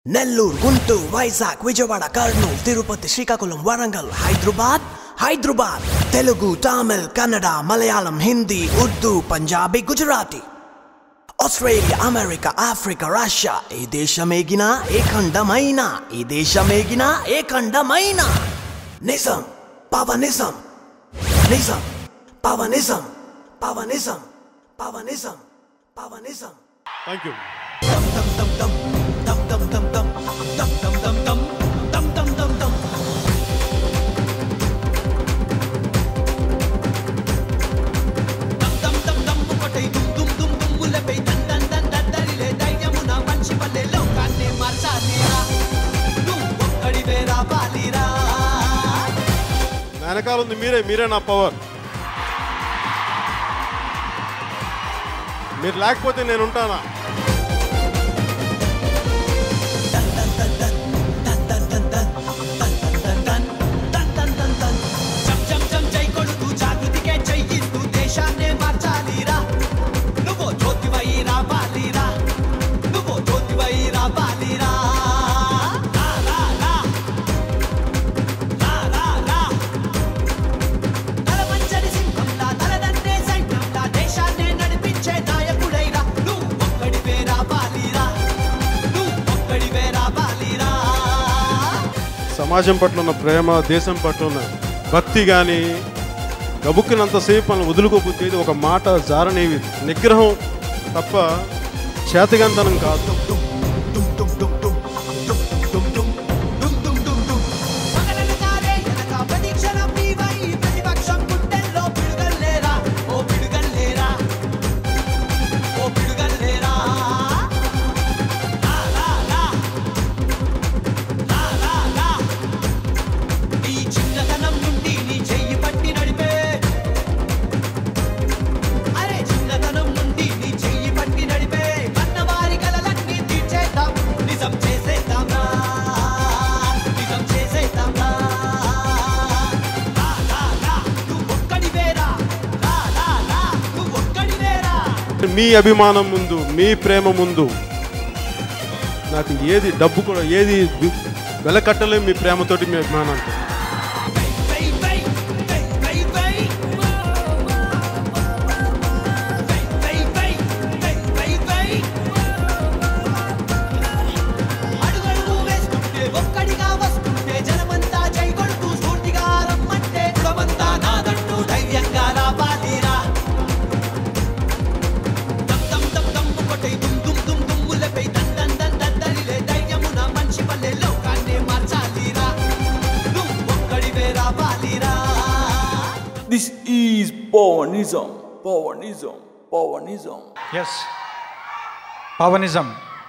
Nellore, Guntur, Vizag, Vijayawada, Kurnool, Tirupati, Srikakulam, Warangal, Hyderabad, Telugu, Tamil, Kannada, Malayalam, Hindi, Urdu, Punjabi, Gujarati, Australia, America, Africa, Russia, ఏ దేశమేగినా ఏ ఖండమైనా, ఈ దేశమేగినా ఏ ఖండమైనా నిజం పవనిజం, నిజం పవనిజం, పవనిజం, పవనిజం, పవనిజం. Thank you. వెనకాల ఉంది మీరే నా పవర్. మీరు లేకపోతే నేను ఉంటానా? సమాజం పట్ల ఉన్న ప్రేమ, దేశం పట్ల ఉన్న భక్తి కానీ గబుక్కినంతసేపు మనం వదులుకోబుద్ది ఒక మాట జారనేవి నిగ్రహం తప్ప చేతగంతనం కాదు. మీ అభిమానం ముందు, మీ ప్రేమ ముందు నాకు ఏది డబ్బు కూడా ఏది వెలకట్టలేము. మీ ప్రేమతోటి, మీ అభిమానంతో. This is Pavanism. Yes, Pavanism.